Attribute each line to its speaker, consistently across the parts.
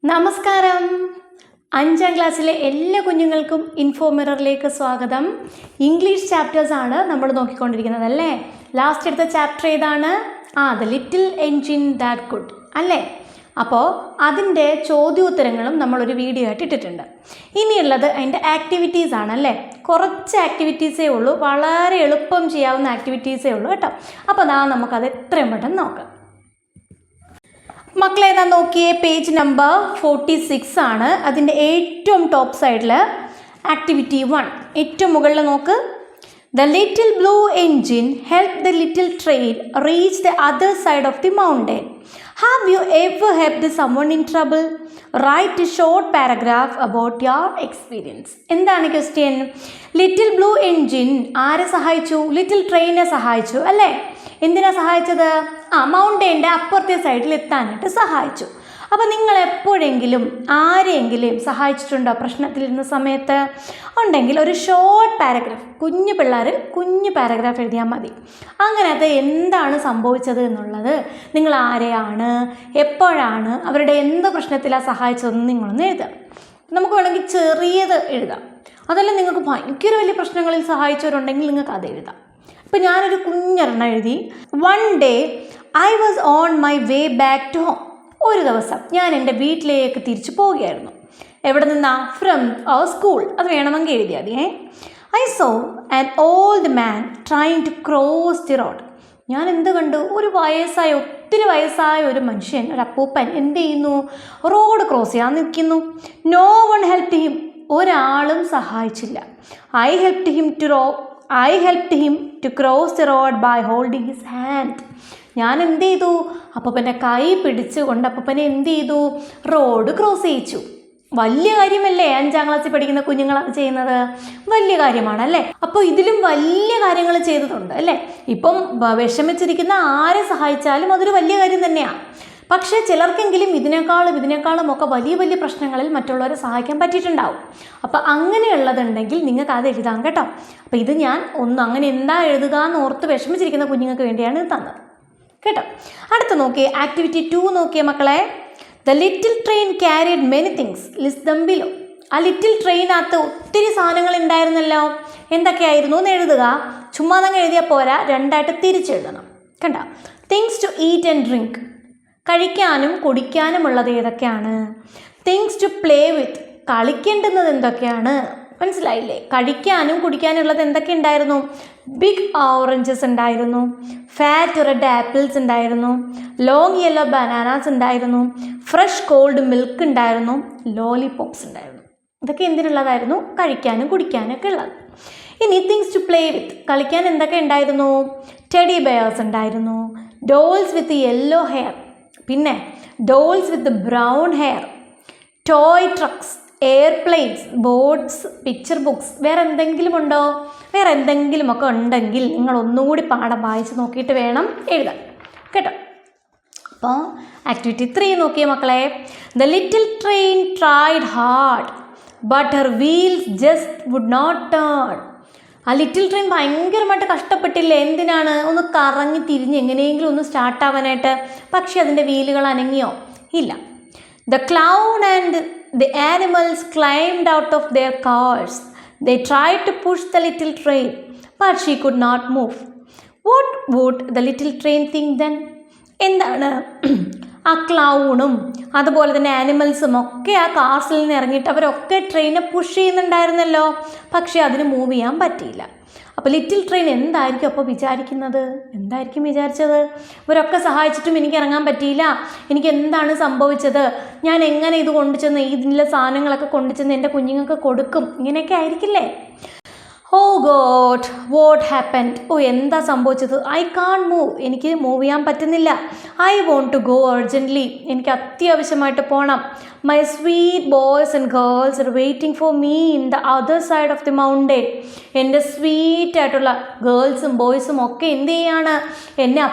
Speaker 1: നമസ്കാരം. 5ാം ക്ലാസ്സിലെ എല്ലാ കുഞ്ഞുങ്ങൾക്കും ഇൻഫോമിററിലേക്ക് സ്വാഗതം. ഇംഗ്ലീഷ് ചാപ്റ്റേഴ്സ് ആണ് നമ്മൾ നോക്കിക്കൊണ്ടിരിക്കുന്നത് അല്ലേ? ലാസ്റ്റ് എടുത്ത ചാപ്റ്റർ ഏതാണ്? The little engine that could അല്ലേ? അപ്പോൾ അതിൻ്റെ ചോദ്യോത്തരങ്ങളും നമ്മളൊരു വീഡിയോ ആയിട്ട് ഇട്ടിട്ടുണ്ട്. ഇനിയുള്ളത് അതിൻ്റെ ആക്ടിവിറ്റീസ് ആണ് അല്ലേ? കുറച്ച് ആക്ടിവിറ്റീസേ ഉള്ളൂ, വളരെ എളുപ്പം ചെയ്യാവുന്ന ആക്ടിവിറ്റീസേ ഉള്ളൂ കേട്ടോ. അപ്പോൾ നമുക്കത് എത്രയും പെട്ടെന്ന് നോക്കാം. മക്കളെ നോക്കിയേ, പേജ് നമ്പർ 46 ആണ്. അതിൻ്റെ ഏറ്റവും ടോപ്പ് സൈഡിൽ ആക്ടിവിറ്റി 1 ഏറ്റവും മുകളിൽ നോക്ക്. The little blue engine help the little train reach the other side of the mountain. Have you ever helped someone in trouble? Write a short paragraph about your experience. എന്താണ് question? Little blue engine ആരെ സഹായിച്ചു? Little ട്രെയിനെ സഹായിച്ചു അല്ലേ? എന്തിനാ സഹായിച്ചത്? മൗണ്ടൻ്റെ അപ്പുറത്തെ സൈഡിൽ എത്താനായിട്ട് സഹായിച്ചു. അപ്പോൾ നിങ്ങൾ എപ്പോഴെങ്കിലും ആരെയെങ്കിലും സഹായിച്ചിട്ടുണ്ടോ പ്രശ്നത്തിലിരുന്ന സമയത്ത്? ഉണ്ടെങ്കിൽ ഒരു ഷോർട്ട് പാരഗ്രാഫ്, കുഞ്ഞു പിള്ളേർ കുഞ്ഞു പാരഗ്രാഫ് എഴുതിയാൽ മതി. അങ്ങനെ അത് എന്താണ് സംഭവിച്ചത് എന്നുള്ളത്, നിങ്ങൾ ആരെയാണ്, എപ്പോഴാണ്, അവരുടെ എന്ത് പ്രശ്നത്തിലാണ് സഹായിച്ചതെന്ന് നിങ്ങളൊന്ന് എഴുതുക. നമുക്ക് വേണമെങ്കിൽ ചെറിയത് എഴുതാം. അതല്ല നിങ്ങൾക്ക് ഭയങ്കര വലിയ പ്രശ്നങ്ങളിൽ സഹായിച്ചവരുണ്ടെങ്കിൽ നിങ്ങൾക്ക് അത് എഴുതാം. ഇപ്പം ഞാനൊരു കുഞ്ഞൊരെണ്ണം എഴുതി. 1 day I was on my way back to home. ഒരു ദിവസം ഞാൻ എൻ്റെ വീട്ടിലേക്ക് തിരിച്ചു പോവുകയായിരുന്നു. എവിടെ നിന്നാ? From our school. അത് വേണമെങ്കിൽ എഴുതിയാൽ മതി. I saw an old man trying to cross the road. ഞാൻ എന്ത് കണ്ടു? ഒരു ഒത്തിരി വയസ്സായ ഒരു മനുഷ്യൻ, ഒരു അപ്പൂപ്പൻ എന്ത് ചെയ്യുന്നു? റോഡ് ക്രോസ് ചെയ്യാൻ നിൽക്കുന്നു. No one helped him. ഒരാളും സഹായിച്ചില്ല. I helped him to cross the road by holding his hand. ഞാൻ എന്ത് ചെയ്തു? അപ്പൂപ്പൻ്റെ കൈ പിടിച്ചുകൊണ്ട് അപ്പൂപ്പനെ എന്ത് ചെയ്തു? റോഡ് ക്രോസ് ചെയ്യിച്ചു. വലിയ കാര്യമല്ലേ? 5ാം ക്ലാസ്സിൽ പഠിക്കുന്ന കുഞ്ഞുങ്ങൾ അത് ചെയ്യുന്നത് വലിയ കാര്യമാണല്ലേ? അപ്പോൾ ഇതിലും വലിയ കാര്യങ്ങൾ ചെയ്തിട്ടുണ്ട് അല്ലേ? ഇപ്പം വിഷമിച്ചിരിക്കുന്ന ആരെ സഹായിച്ചാലും അതൊരു വലിയ കാര്യം തന്നെയാണ്. പക്ഷേ ചിലർക്കെങ്കിലും ഇതിനേക്കാളും ഒക്കെ വലിയ വലിയ പ്രശ്നങ്ങളിൽ മറ്റുള്ളവരെ സഹായിക്കാൻ പറ്റിയിട്ടുണ്ടാവും. അപ്പോൾ അങ്ങനെയുള്ളതുണ്ടെങ്കിൽ നിങ്ങൾക്ക് അത് എഴുതാം കേട്ടോ. അപ്പോൾ ഇത് ഞാൻ അങ്ങനെ എന്താ എഴുതുക എന്ന് ഓർത്ത് വിഷമിച്ചിരിക്കുന്ന കുഞ്ഞുങ്ങൾക്ക് വേണ്ടിയാണ് ഇത് തന്നത് കേട്ടോ. അടുത്ത് നോക്കിയേ, ആക്ടിവിറ്റി 2 നോക്കിയേ മക്കളെ. The little train carried many things, list dum below. ആ ലിറ്റിൽ ട്രെയിനകത്ത് ഒത്തിരി സാധനങ്ങൾ ഉണ്ടായിരുന്നല്ലോ. എന്തൊക്കെയായിരുന്നു എന്ന് എഴുതുക. ചുമ്മാ അങ്ങ് എഴുതിയാൽ പോരാ, 2ആയിട്ട് തിരിച്ചെഴുതണം. കണ്ട, things to eat and drink, കഴിക്കാനും കുടിക്കാനുമുള്ളത് ഏതൊക്കെയാണ്? തിങ്സ് ടു പ്ലേ വിത്ത്, കളിക്കേണ്ടുന്നത് എന്തൊക്കെയാണ്? മനസ്സിലായില്ലേ? കഴിക്കാനും കുടിക്കാനുള്ളത് എന്തൊക്കെ ഉണ്ടായിരുന്നു? ബിഗ് ഓറഞ്ചസ് ഉണ്ടായിരുന്നു, ഫാറ്റ് റെഡ് ആപ്പിൾസ് ഉണ്ടായിരുന്നു, ലോങ് യെല്ലോ ബനാനാസ് ഉണ്ടായിരുന്നു, ഫ്രഷ് കോൾഡ് മിൽക്ക് ഉണ്ടായിരുന്നു, ലോലിപോപ്സ് ഉണ്ടായിരുന്നു. ഇതൊക്കെ എന്തിനുള്ളതായിരുന്നു? കഴിക്കാനും കുടിക്കാനും ഒക്കെ ഉള്ളത്. ഇനി തിങ്സ് ടു പ്ലേ വിത്ത്, കളിക്കാൻ എന്തൊക്കെ ഉണ്ടായിരുന്നു? ടെഡി ബെയേഴ്സ് ഉണ്ടായിരുന്നു, ഡോൾസ് വിത്ത് യെല്ലോ ഹെയർ, പിന്നെ dolls with brown hair, toy trucks, airplanes, boats, picture books. വേറെ എന്തെങ്കിലും ഉണ്ടോ? വേറെ എന്തെങ്കിലുമൊക്കെ ഉണ്ടെങ്കിൽ നിങ്ങൾ ഒന്നുകൂടി പാഠം വായിച്ച് നോക്കിയിട്ട് വേണം എഴുതാൻ കേട്ടോ. അപ്പോൾ ആക്ടിവിറ്റി 3 നോക്കിയേ മക്കളെ. The little train tried hard but her wheels just would not turn. ആ ലിറ്റിൽ ട്രെയിൻ ഭയങ്കരമായിട്ട് കഷ്ടപ്പെട്ടില്ലേ? എന്തിനാണ്? ഒന്ന് കറങ്ങി തിരിഞ്ഞ് എങ്ങനെയെങ്കിലും ഒന്ന് സ്റ്റാർട്ടാവാനായിട്ട്. പക്ഷേ അതിൻ്റെ വീലുകൾ അനങ്ങിയോ? ഇല്ല. The clown and the animals climbed out of their cars. They tried to push the little train but she could not move. What would the little train think then? എന്താണ് ആ ക്ലൗണും അതുപോലെ തന്നെ ആനിമൽസും ഒക്കെ ആ കാർസിൽ നിന്ന് ഇറങ്ങിയിട്ട് അവരൊക്കെ ട്രെയിനെ പുഷ് ചെയ്യുന്നുണ്ടായിരുന്നല്ലോ. പക്ഷേ അതിന് മൂവ് ചെയ്യാൻ പറ്റിയില്ല. അപ്പോൾ ലിറ്റിൽ ട്രെയിൻ എന്തായിരിക്കും അപ്പോൾ വിചാരിക്കുന്നത്? എന്തായിരിക്കും വിചാരിച്ചത്? ഇവരൊക്കെ സഹായിച്ചിട്ടും എനിക്ക് ഇറങ്ങാൻ പറ്റിയില്ല, എനിക്ക് എന്താണ് സംഭവിച്ചത്? ഞാൻ എങ്ങനെ ഇത് കൊണ്ടുചെന്ന് ഇതിൻ്റെ സാധനങ്ങളൊക്കെ കൊണ്ടുചെന്ന് എൻ്റെ കുഞ്ഞുങ്ങൾക്ക് കൊടുക്കും? ഇങ്ങനെയൊക്കെ ആയിരിക്കില്ലേ? ഓ ഗോഡ്, വാട്ട് ഹാപ്പൻഡ്? എന്താ സംഭവിച്ചത്? ഐ കാൺട്ട് മൂവ്, എനിക്ക് മൂവ് ചെയ്യാൻ പറ്റുന്നില്ല. ഐ വോണ്ട് ടു ഗോ അർജൻറ്റ്ലി, എനിക്ക് അത്യാവശ്യമായിട്ട് പോകണം. My sweet boys and girls are waiting for me in the other side of the mountain. എൻ്റെ സ്വീറ്റ് ആയിട്ടുള്ള ഗേൾസും ബോയ്സും ഒക്കെ എന്ത് ചെയ്യാണ്? എന്നെ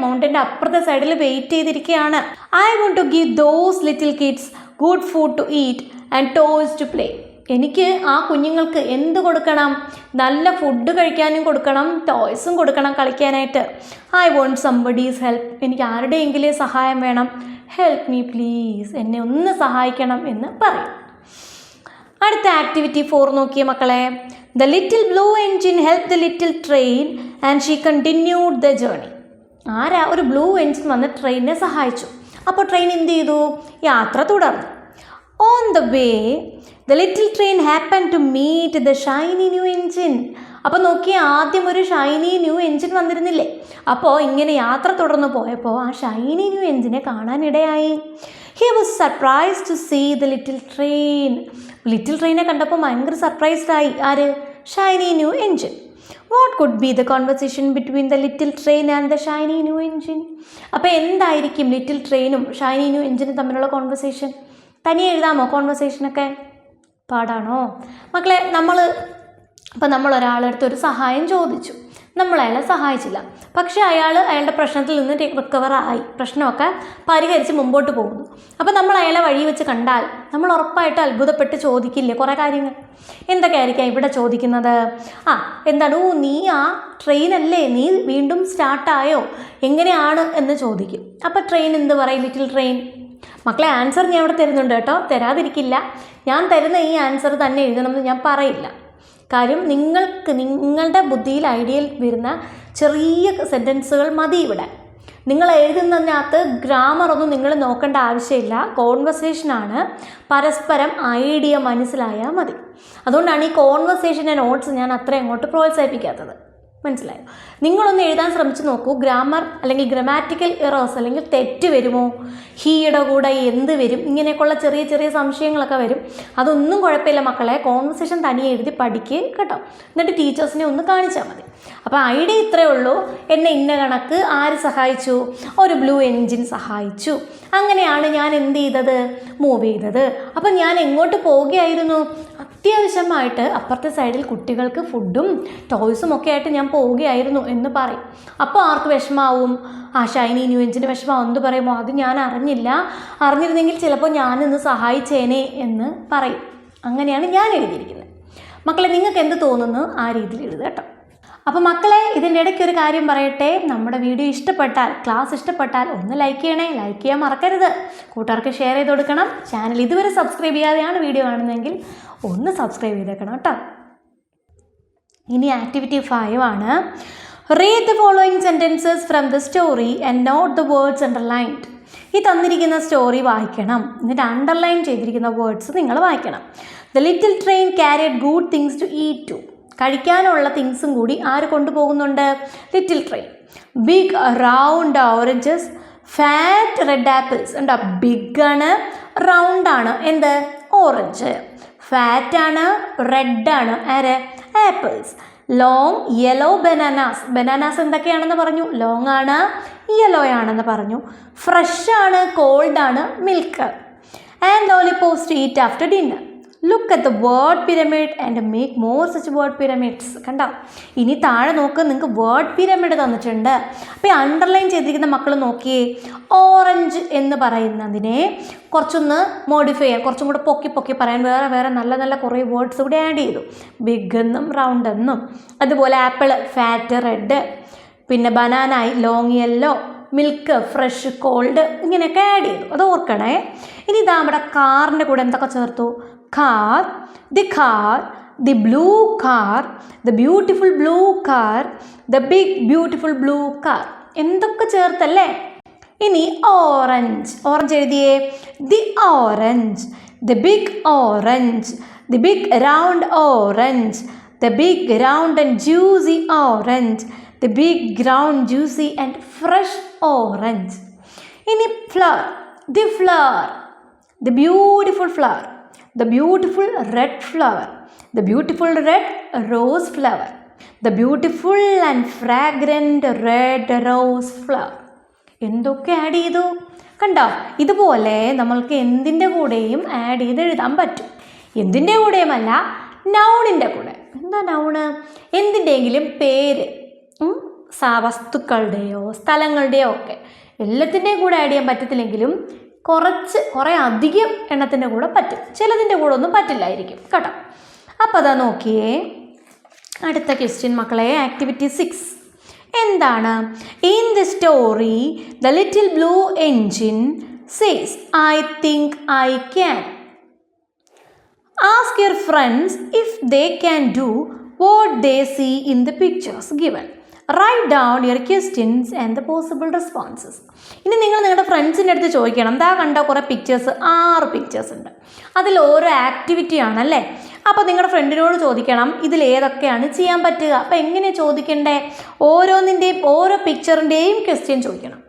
Speaker 1: മൗണ്ടൻ്റെ അപ്പുറത്തെ സൈഡിൽ വെയിറ്റ് ചെയ്തിരിക്കുകയാണ്. I want to give those little kids good food to eat and toys to play. എനിക്ക് ആ കുഞ്ഞുങ്ങൾക്ക് എന്ത് കൊടുക്കണം? നല്ല ഫുഡ് കഴിക്കാനും കൊടുക്കണം, ടോയ്സും കൊടുക്കണം കളിക്കാനായിട്ട്. ഐ വോണ്ട് സംബഡീസ് ഹെൽപ്പ്, എനിക്ക് ആരുടെയെങ്കിലും സഹായം വേണം. ഹെൽപ്പ് മീ പ്ലീസ്, എന്നെ ഒന്ന് സഹായിക്കണം എന്ന് പറയും. അടുത്ത ആക്ടിവിറ്റി 4 നോക്കിയ മക്കളെ. The little blue engine help the little train and she continued the journey. ഒരു ബ്ലൂ എൻജിൻ വന്ന് ട്രെയിനിനെ സഹായിച്ചു. അപ്പോൾ ട്രെയിൻ എന്ത് ചെയ്തു? യാത്ര തുടർന്നു. On the way the little train happen to meet the shiny new engine. അപ്പോൾ നോക്കി, ആദ്യം ഒരു ഷൈനി ന്യൂ എൻജിൻ വന്നിരുന്നില്ലേ? അപ്പോൾ ഇങ്ങനെ യാത്ര തുടർന്ന് പോയപ്പോൾ ആ ഷൈനി ന്യൂ എൻജിനെ കാണാനിടയായി. He was surprised to see the little train. Little ട്രെയിനെ കണ്ടപ്പോൾ ഭയങ്കര സർപ്രൈസ്ഡ് ആയി. ആര്? Shiny new engine. What could be the conversation between the little train and the shiny new engine? അപ്പോൾ എന്തായിരിക്കും ലിറ്റിൽ ട്രെയിനും ഷൈനി ന്യൂ എൻജിനും തമ്മിലുള്ള കോൺവെർസേഷൻ? തനിയെ എഴുതാമോ കോൺവെർസേഷനൊക്കെ? പാടാണോ മക്കളെ? നമ്മൾ ഒരാളടുത്ത് ഒരു സഹായം ചോദിച്ചു, നമ്മൾ അയാളെ സഹായിച്ചില്ല. പക്ഷേ അയാളുടെ പ്രശ്നത്തിൽ നിന്ന് റിക്കവറായി, പ്രശ്നമൊക്കെ പരിഹരിച്ച് മുമ്പോട്ട് പോകുന്നു. അപ്പോൾ നമ്മൾ അയാളെ വഴി വെച്ച് കണ്ടാൽ നമ്മൾ ഉറപ്പായിട്ട് അത്ഭുതപ്പെട്ട് ചോദിക്കില്ലേ കുറേ കാര്യങ്ങൾ? എന്തൊക്കെയായിരിക്കാം ഇവിടെ ചോദിക്കുന്നത്? എന്താണ്, നീ ആ ട്രെയിനല്ലേ, നീ വീണ്ടും സ്റ്റാർട്ടായോ, എങ്ങനെയാണ് എന്ന് ചോദിക്കും. അപ്പോൾ ട്രെയിൻ എന്ത് പറയും? Little train. മക്കളെ ആൻസർ ഞാൻ ഇവിടെ തരുന്നുണ്ട് കേട്ടോ, തരാതിരിക്കില്ല. ഞാൻ തരുന്ന ഈ ആൻസർ തന്നെ എഴുതണമെന്ന് ഞാൻ പറയില്ല. കാര്യം നിങ്ങളുടെ ബുദ്ധിയിൽ ഐഡിയയിൽ വരുന്ന ചെറിയ സെൻറ്റൻസുകൾ മതി ഇവിടെ. നിങ്ങൾ എഴുതുന്നതിനകത്ത് ഗ്രാമറൊന്നും നിങ്ങൾ നോക്കേണ്ട ആവശ്യമില്ല. കോൺവെർസേഷനാണ്, പരസ്പരം ഐഡിയ മനസ്സിലായാൽ മതി. അതുകൊണ്ടാണ് ഈ കോൺവെർസേഷൻ്റെ നോട്ട്സ് ഞാൻ അത്ര അങ്ങോട്ട് പ്രോത്സാഹിപ്പിക്കാത്തത്. മനസ്സിലായോ? നിങ്ങളൊന്ന് എഴുതാൻ ശ്രമിച്ച് നോക്കൂ. ഗ്രാമർ അല്ലെങ്കിൽ ഗ്രാമാറ്റിക്കൽ എറേഴ്സ് അല്ലെങ്കിൽ തെറ്റ് വരുമോ, ഹീയുടെ കൂടെ എന്ത് വരും, ഇങ്ങനെയൊക്കെയുള്ള ചെറിയ ചെറിയ സംശയങ്ങളൊക്കെ വരും. അതൊന്നും കുഴപ്പമില്ല മക്കളെ, കോൺവെർസേഷൻ തനിയെ എഴുതി പഠിക്കുക കേട്ടോ. എന്നിട്ട് ടീച്ചേഴ്സിനെ ഒന്ന് കാണിച്ചാൽ മതി. അപ്പോൾ ഐഡിയ ഇത്രയേ ഉള്ളൂ. എന്നെ ഇന്ന കണക്ക് ആര് സഹായിച്ചു? ഒരു ബ്ലൂ എൻജിൻ സഹായിച്ചു. അങ്ങനെയാണ് ഞാൻ എന്ത് ചെയ്തത്? മൂവ് ചെയ്തത്. അപ്പം ഞാൻ എങ്ങോട്ട് പോവുകയായിരുന്നു? അത്യാവശ്യമായിട്ട് അപ്പുറത്തെ സൈഡിൽ കുട്ടികൾക്ക് ഫുഡും ടോയ്സും ഒക്കെ ആയിട്ട് ഞാൻ പോവുകയായിരുന്നു എന്ന് പറയും. അപ്പോൾ ആർക്ക് വിഷമാവും? ആ ഷൈനി ന്യൂ എൻജിൻ്റെ വിഷമം എന്ത് പറയുമോ, അത് ഞാൻ അറിഞ്ഞിരുന്നെങ്കിൽ ചിലപ്പോൾ ഞാനിന്ന് സഹായിച്ചേനെ എന്ന് പറയും. അങ്ങനെയാണ് ഞാൻ എഴുതിയിരിക്കുന്നത്. മക്കളെ നിങ്ങൾക്ക് എന്ത് തോന്നുന്നു ആ രീതിയിൽ എഴുതുക കേട്ടോ. അപ്പോൾ മക്കളെ, ഇതിൻ്റെ ഇടയ്ക്ക് ഒരു കാര്യം പറയട്ടെ. നമ്മുടെ വീഡിയോ ഇഷ്ടപ്പെട്ടാൽ, ക്ലാസ് ഇഷ്ടപ്പെട്ടാൽ ഒന്ന് ലൈക്ക് ചെയ്യണേ. ലൈക്ക് ചെയ്യാൻ മറക്കരുത്. കൂട്ടുകാർക്ക് ഷെയർ ചെയ്ത് കൊടുക്കണം. ചാനൽ ഇതുവരെ സബ്സ്ക്രൈബ് ചെയ്യാതെയാണ് വീഡിയോ കാണുന്നതെങ്കിൽ ഒന്ന് സബ്സ്ക്രൈബ് ചെയ്തേക്കണം കേട്ടോ. ഇനി ആക്ടിവിറ്റി 5 ആണ്. Read the following sentences from the story and note the words underlined. ഈ തന്നിരിക്കുന്ന സ്റ്റോറി വായിക്കണം, എന്നിട്ട് അണ്ടർലൈൻ ചെയ്തിരിക്കുന്ന വേർഡ്സ് നിങ്ങൾ വായിക്കണം. The little train carried good things to eat too. കഴിക്കാനുള്ള തിങ്സും കൂടി ആര് കൊണ്ടുപോകുന്നുണ്ട്? Little train. Big round oranges, fat red apples. ഉണ്ടോ? ബിഗ് ആണ്, റൗണ്ട് ആണ്, എന്ത്? ഓറഞ്ച്. ഫാറ്റ് ആണ്, റെഡ് ആണ്, ആര്? Apples. Long yellow bananas. Bananas എന്തൊക്കെയാണെന്ന് പറഞ്ഞു? ലോങ് ആണ്, യെല്ലോ ആണെന്ന് പറഞ്ഞു. ഫ്രഷ് ആണ്, കോൾഡ് ആണ്, milk. And lollipops to eat after dinner. Look at the word pyramid and make more such word pyramids. കണ്ടോ? ഇനി താഴെ നോക്ക്, നിങ്ങൾക്ക് വേർഡ് പിരമിഡ് തന്നിട്ടുണ്ട്. അപ്പോൾ ഈ അണ്ടർലൈൻ ചെയ്തിരിക്കുന്ന മക്കൾ നോക്കിയേ. ഓറഞ്ച് എന്ന് പറയുന്നതിനെ കുറച്ചൊന്ന് മോഡിഫൈ ചെയ്യാൻ, കുറച്ചും കൂടെ പൊക്കി പറയാൻ വേറെ നല്ല കുറേ വേർഡ്സ് കൂടെ ആഡ് ചെയ്തു. ബിഗ് എന്നും റൗണ്ട് എന്നും. അതുപോലെ ആപ്പിൾ, ഫാറ്റ് റെഡ്, പിന്നെ ബനാനായി long yellow, milk fresh cold, ഇങ്ങനെയൊക്കെ ആഡ് ചെയ്തു. അത് ഓർക്കണേ. ഇനി ഇതാ നമ്മുടെ കാറിൻ്റെ കൂടെ എന്തൊക്കെ ചേർത്തു? car, the blue car, the beautiful blue car, the big beautiful blue car. എന്തൊക്കെ ചേർത്തല്ലേ? ഇനി orange എഴുതിയേ. the orange, the big orange, the big round orange, the big round and juicy orange, the big round juicy and fresh orange. ഇനി flower, the beautiful flower, the beautiful red flower, the beautiful red rose flower, the beautiful and fragrant red rose flower. എന്തൊക്കെ add ചെയ്തു? കണ്ടോ? ഇതുപോലെ നമ്മൾക്ക് എന്തിൻ്റെ കൂടെയും add ചെയ്ത് എഴുതാൻ പറ്റും. എന്തിൻ്റെ കൂടെയുമല്ല, നൗണിൻ്റെ കൂടെ. എന്താ നൗണ്? എന്തിൻ്റെയെങ്കിലും പേര്, വസ്തുക്കളുടെയോ സ്ഥലങ്ങളുടെയോ ഒക്കെ. എല്ലാത്തിൻ്റെയും കൂടെ ആഡ് ചെയ്യാൻ പറ്റത്തില്ലെങ്കിലും കുറേ അധികം എണ്ണത്തിൻ്റെ കൂടെ പറ്റും. ചിലതിൻ്റെ കൂടെ ഒന്നും പറ്റില്ലായിരിക്കും കേട്ടോ. അപ്പോൾ അതാ നോക്കിയേ അടുത്ത ക്വസ്റ്റ്യൻ മക്കളെ. ആക്ടിവിറ്റി 6 എന്താണ്? In the story the little blue engine says, I think I can. Ask your friends if they can do what they see in the pictures given. Write down your questions and the possible responses. ഇനി നിങ്ങൾ നിങ്ങളുടെ ഫ്രണ്ട്സിൻ്റെ അടുത്ത് ചോദിക്കണം, എന്താ കണ്ട കുറേ pictures, 6 pictures ഉണ്ട്, അതിൽ ഓരോ ആക്ടിവിറ്റി ആണല്ലേ. അപ്പോൾ നിങ്ങളുടെ ഫ്രണ്ടിനോട് ചോദിക്കണം ഇതിൽ ഏതൊക്കെയാണ് ചെയ്യാൻ പറ്റുക. അപ്പോൾ എങ്ങനെ ചോദിക്കണ്ടേ, ഓരോന്നിൻ്റെയും ഓരോ പിക്ചറിൻ്റെയും ക്വസ്റ്റ്യൻ ചോദിക്കണം.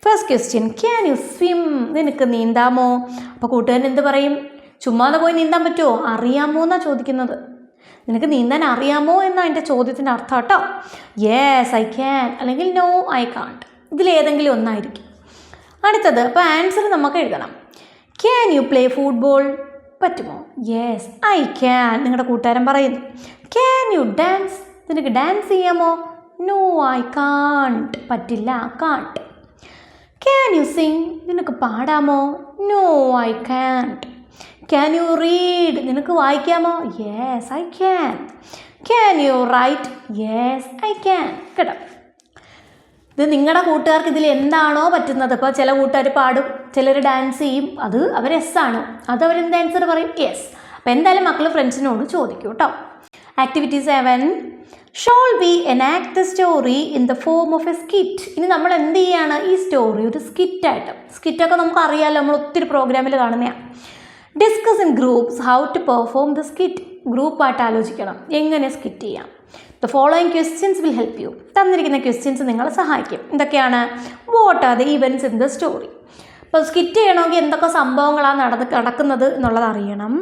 Speaker 1: First question, can you swim, നിനക്ക് നീന്താമോ? അപ്പോൾ കൂട്ടുകാരൻ എന്ത് പറയും? ചുമ്മാതെ പോയി നീന്താൻ പറ്റുമോ? അറിയാമോ എന്നാണ് ചോദിക്കുന്നത്. നിനക്ക് നീന്താൻ അറിയാമോ എന്നാണ് എൻ്റെ ചോദ്യത്തിൻ്റെ അർത്ഥം കേട്ടോ. യെസ് ഐ ക്യാൻ അല്ലെങ്കിൽ നോ ഐ കാൺട്ട്, ഇതിലേതെങ്കിലും ഒന്നായിരിക്കും. അടുത്തത്, അപ്പോൾ ആൻസർ നമുക്ക് എഴുതണം. ക്യാൻ യു പ്ലേ ഫുട്ബോൾ, പറ്റുമോ? യെസ് ഐ ക്യാൻ, നിങ്ങളുടെ കൂട്ടുകാരൻ പറയുന്നു. ക്യാൻ യു ഡാൻസ്, നിനക്ക് ഡാൻസ് ചെയ്യാമോ? നോ ഐ കാൺട്ട്, പറ്റില്ല, കാൺട്ട്. ക്യാൻ യു സിങ്, നിനക്ക് പാടാമോ? No I can't. Can you read, നിനക്ക് വായിക്കാമോ? Yes I can. Can you write? Yes I can. കേട്ടോ, ഇത് നിങ്ങളുടെ കൂട്ടുകാർക്ക് ഇതിൽ എന്താണോ പറ്റുന്നത്. ഇപ്പോൾ ചില കൂട്ടുകാർ പാടും, ചിലർ ഡാൻസ് ചെയ്യും, അത് അവർ എസ് ആണ്, അത് അവരെന്ത് ആൻസർ പറയും? യെസ്. അപ്പോൾ എന്തായാലും മക്കൾ ഫ്രണ്ട്സിനോട് ചോദിക്കും കേട്ടോ. Activity 7, shawl B enact the story in the form of A skit. ഇനി നമ്മൾ എന്ത് ചെയ്യാണ്, ഈ സ്റ്റോറി ഒരു സ്കിറ്റായിട്ട്, സ്കിറ്റൊക്കെ നമുക്ക് അറിയാമല്ലോ, നമ്മൾ ഒത്തിരി പ്രോഗ്രാമിൽ കാണുന്നതാണ്. Discuss in groups how to perform the skit, ഗ്രൂപ്പായിട്ട് ആലോചിക്കണം എങ്ങനെ സ്കിറ്റ് ചെയ്യാം. The following questions will help you, തന്നിരിക്കുന്ന ക്വസ്റ്റ്യൻസ് നിങ്ങളെ സഹായിക്കും. എന്തൊക്കെയാണ്? What are the events in the story. അപ്പോൾ സ്കിറ്റ് ചെയ്യണമെങ്കിൽ എന്തൊക്കെ സംഭവങ്ങളാണ് നടക്കുന്നത് എന്നുള്ളത് അറിയണം.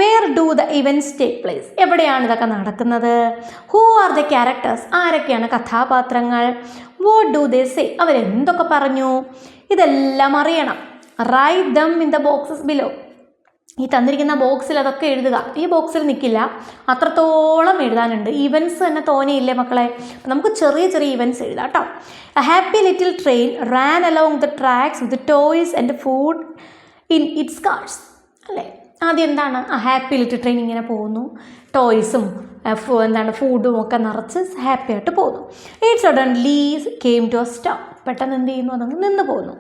Speaker 1: Where do the events take place, എവിടെയാണ് ഇതൊക്കെ നടക്കുന്നത്. ഹൂ ആർ ദ ക്യാരക്ടേഴ്സ്, ആരൊക്കെയാണ് കഥാപാത്രങ്ങൾ. വാട്ട് ഡു ദേ സേ, അവരെന്തൊക്കെ പറഞ്ഞു, ഇതെല്ലാം അറിയണം. Write them in the boxes below, ഈ തന്നിരിക്കുന്ന ബോക്സിൽ അതൊക്കെ എഴുതുക. ഈ ബോക്സിൽ നിൽക്കില്ല, അത്രത്തോളം എഴുതാനുണ്ട്. ഇവൻറ്റ്സ് തന്നെ തോനെയില്ലേ മക്കളെ, നമുക്ക് ചെറിയ ചെറിയ ഇവൻറ്റ്സ് എഴുതാം കേട്ടോ. A happy little train ran along the tracks with toys and food in its cars, അല്ലേ. ആദ്യം എന്താണ്, ആ ഹാപ്പി ലിറ്റിൽ ട്രെയിൻ ഇങ്ങനെ പോകുന്നു, ടോയ്സും ഫുഡും ഒക്കെ നിറച്ച് ഹാപ്പി ആയിട്ട് പോകുന്നു. It suddenly came to a stop, പെട്ടെന്ന് എന്ത് ചെയ്യുന്നു, അതങ്ങ് നിന്ന് പോകുന്നു.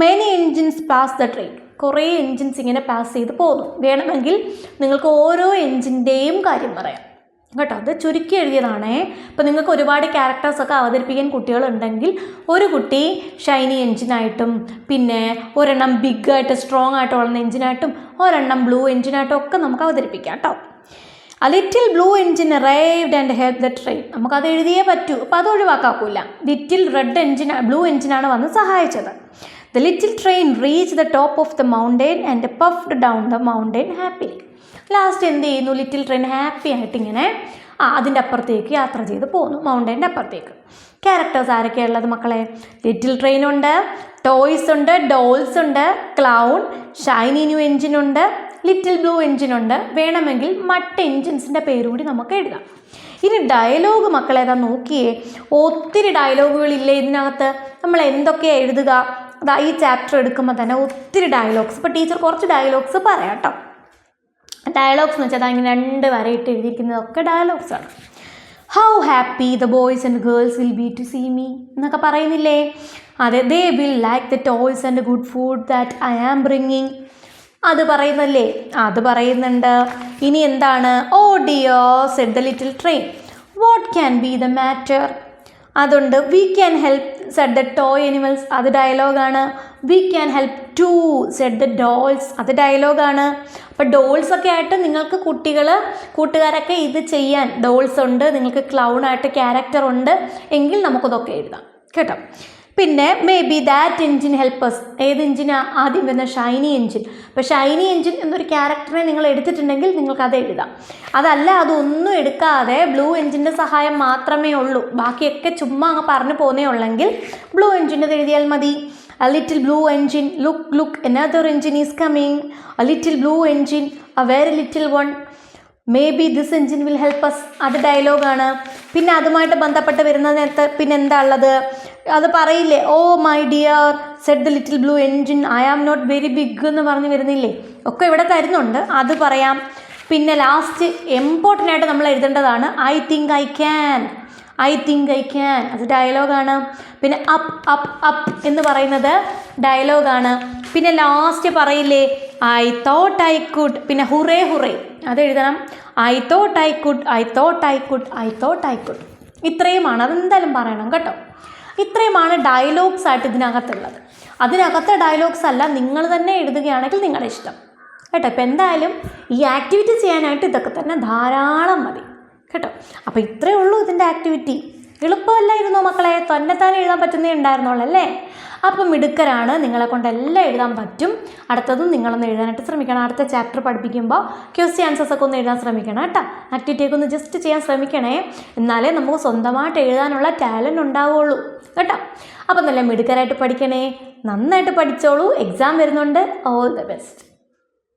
Speaker 1: Many engines pass the train, കുറേ എൻജിൻസ് ഇങ്ങനെ പാസ് ചെയ്ത് പോകുന്നു. വേണമെങ്കിൽ നിങ്ങൾക്ക് ഓരോ എൻജിൻ്റെയും കാര്യം പറയാം കേട്ടോ, അത് ചുരുക്കി എഴുതിയതാണേ. അപ്പോൾ നിങ്ങൾക്ക് ഒരുപാട് ക്യാരക്ടേഴ്സൊക്കെ അവതരിപ്പിക്കാൻ കുട്ടികളുണ്ടെങ്കിൽ ഒരു കുട്ടി ഷൈനി എൻജിനായിട്ടും, പിന്നെ ഒരെണ്ണം ബിഗ് ആയിട്ട് സ്ട്രോങ് ആയിട്ട് വളർന്ന എൻജിനായിട്ടും, ഒരെണ്ണം ബ്ലൂ എൻജിനായിട്ടും ഒക്കെ നമുക്ക് അവതരിപ്പിക്കാം കേട്ടോ. A little blue engine arrived and helped the train, നമുക്കത് എഴുതിയേ പറ്റൂ, അപ്പോൾ അത് ഒഴിവാക്കാക്കൂല. ലിറ്റിൽ റെഡ് എൻജിൻ, ബ്ലൂ എൻജിനാണ് വന്ന് സഹായിച്ചത്. The little train reached the top of the mountain and puffed down the mountain happily. Last എന്ത് ചെയ്യുന്നു, ലിറ്റിൽ ട്രെയിൻ ഹാപ്പി ആയിട്ട് ഇങ്ങനെ അതിൻ്റെ അപ്പുറത്തേക്ക് യാത്ര ചെയ്ത് പോകുന്നു, മൗണ്ടൈൻ്റെ അപ്പുറത്തേക്ക്. ക്യാരക്ടേഴ്സ് ആരൊക്കെയാണ് ഉള്ളത് മക്കളെ? ലിറ്റിൽ ട്രെയിൻ ഉണ്ട്, ടോയ്സ് ഉണ്ട്, ഡോൾസ് ഉണ്ട്, ക്ലൗൺ, ഷൈനി ന്യൂ എൻജിൻ ഉണ്ട്, ലിറ്റിൽ ബ്ലൂ എൻജിൻ ഉണ്ട്. വേണമെങ്കിൽ മറ്റ് എൻജിൻസിൻ്റെ പേര് കൂടി നമുക്ക് എഴുതാം. ഇനി ഡയലോഗ് മക്കളെ ഏതാ നോക്കിയേ, ഒത്തിരി ഡയലോഗുകളില്ലേ ഇതിനകത്ത്. നമ്മൾ എന്തൊക്കെയാണ് എഴുതുക, അതാ ഈ ചാപ്റ്റർ എടുക്കുമ്പോൾ തന്നെ ഒത്തിരി ഡയലോഗ്സ്. ഇപ്പോൾ ടീച്ചർ കുറച്ച് ഡയലോഗ്സ് പറയാം കേട്ടോ. ഡയലോഗ്സ് എന്ന് വെച്ചാൽ ഇങ്ങനെ 2 വരയിട്ട് എഴുതിയിരിക്കുന്നതൊക്കെ ഡയലോഗ്സാണ്. How happy the boys and girls will be to see me എന്നൊക്കെ പറയുന്നില്ലേ. അതെ, they will like the toys and good food that I am bringing, അത് പറയുന്നല്ലേ, അത് പറയുന്നുണ്ട്. ഇനി എന്താണ്, oh dear said the little train, what can be the matter, അതുണ്ട്. We can help said the toy animals, അത് ഡയലോഗാണ്. We can help too said the dolls, അത് ഡയലോഗാണ്. അപ്പോൾ ഡോൾസൊക്കെ ആയിട്ട് നിങ്ങൾക്ക് കൂട്ടുകാരൊക്കെ ഇത് ചെയ്യാൻ, ഡോൾസ് ഉണ്ട്, നിങ്ങൾക്ക് ക്ലൗണായിട്ട് ക്യാരക്ടർ ഉണ്ട് എങ്കിൽ നമുക്കതൊക്കെ എഴുതാം കേട്ടോ. പിന്നെ may be that engine helpers, ഏത് എൻജിനാണ് ആദ്യം വരുന്ന, ഷൈനി എൻജിൻ. അപ്പോൾ ഷൈനി എൻജിൻ എന്നൊരു ക്യാരക്ടറെ നിങ്ങൾ എടുത്തിട്ടുണ്ടെങ്കിൽ നിങ്ങൾക്കത് എഴുതാം. അതല്ല, അതൊന്നും എടുക്കാതെ ബ്ലൂ എൻജിൻ്റെ സഹായം മാത്രമേ ഉള്ളൂ, ബാക്കിയൊക്കെ ചുമ്മാ അങ്ങ് പറഞ്ഞു പോന്നേ ഉള്ളെങ്കിൽ ബ്ലൂ എൻജിൻ്റെ എഴുതിയാൽ മതി. A little blue engine, look, another engine is coming. A little blue engine, a very little one. Maybe this engine will help us, അത് ഡയലോഗാണ്. പിന്നെ അതുമായിട്ട് ബന്ധപ്പെട്ട് വരുന്ന നേരത്തെ പിന്നെ എന്താ ഉള്ളത്, അത് പറയില്ലേ, oh my dear said the little blue engine I am not very big എന്ന് പറഞ്ഞ് വരുന്നില്ലേ, ഒക്കെ ഇവിടെ തരുന്നുണ്ട്, അത് പറയാം. പിന്നെ ലാസ്റ്റ് ഇമ്പോർട്ടൻ്റ് ആയിട്ട് നമ്മൾ എഴുതേണ്ടതാണ് ഐ തിങ്ക് ഐ ക്യാൻ, അത് ഡയലോഗാണ്. പിന്നെ അപ്പ് എന്ന് പറയുന്നത് ഡയലോഗാണ്. പിന്നെ ലാസ്റ്റ് പറയില്ലേ ഐ തോട്ട് ഐ കുഡ്, പിന്നെ ഹുറേ ഹുറേ അത് എഴുതണം. I thought I could, I thought I could, I thought I could. ഇത്രയുമാണ്, അതെന്തായാലും പറയണം കേട്ടോ. ഇത്രയുമാണ് ഡയലോഗ്സ് ആയിട്ട് ഇതിനകത്തുള്ളത്. അതിനകത്തെ ഡയലോഗ്സ് അല്ല, നിങ്ങൾ തന്നെ എഴുതുകയാണെങ്കിൽ നിങ്ങളുടെ ഇഷ്ടം കേട്ടോ. ഇപ്പം എന്തായാലും ഈ ആക്ടിവിറ്റി ചെയ്യാനായിട്ട് ഇതൊക്കെ തന്നെ ധാരാളം മതി കേട്ടോ. അപ്പോൾ ഇത്രയേ ഉള്ളൂ ഇതിൻ്റെ ആക്ടിവിറ്റി. എളുപ്പമല്ലായിരുന്നോ മക്കളെ? തന്നെത്താനെ എഴുതാൻ പറ്റുന്നേ ഉണ്ടായിരുന്നുള്ളൂ അല്ലേ? അപ്പം മിടുക്കരാണ്, നിങ്ങളെ കൊണ്ട് എല്ലാം എഴുതാൻ പറ്റും. അടുത്തതും നിങ്ങളൊന്ന് എഴുതാനായിട്ട് ശ്രമിക്കണം. അടുത്ത ചാപ്റ്റർ പഠിപ്പിക്കുമ്പോൾ ക്വസ്റ്റ്യൻ ആൻസേഴ്സൊക്കെ ഒന്ന് എഴുതാൻ ശ്രമിക്കണം കേട്ടോ. ആക്ടിവിറ്റിയൊക്കെ ഒന്ന് ജസ്റ്റ് ചെയ്യാൻ ശ്രമിക്കണേ, എന്നാലേ നമുക്ക് സ്വന്തമായിട്ട് എഴുതാനുള്ള ടാലൻറ്റ് ഉണ്ടാവുള്ളൂ കേട്ടോ. അപ്പം നല്ല മിടുക്കരായിട്ട് പഠിക്കണേ, നന്നായിട്ട് പഠിച്ചോളൂ. എക്സാം വരുന്നുണ്ട്. All the best.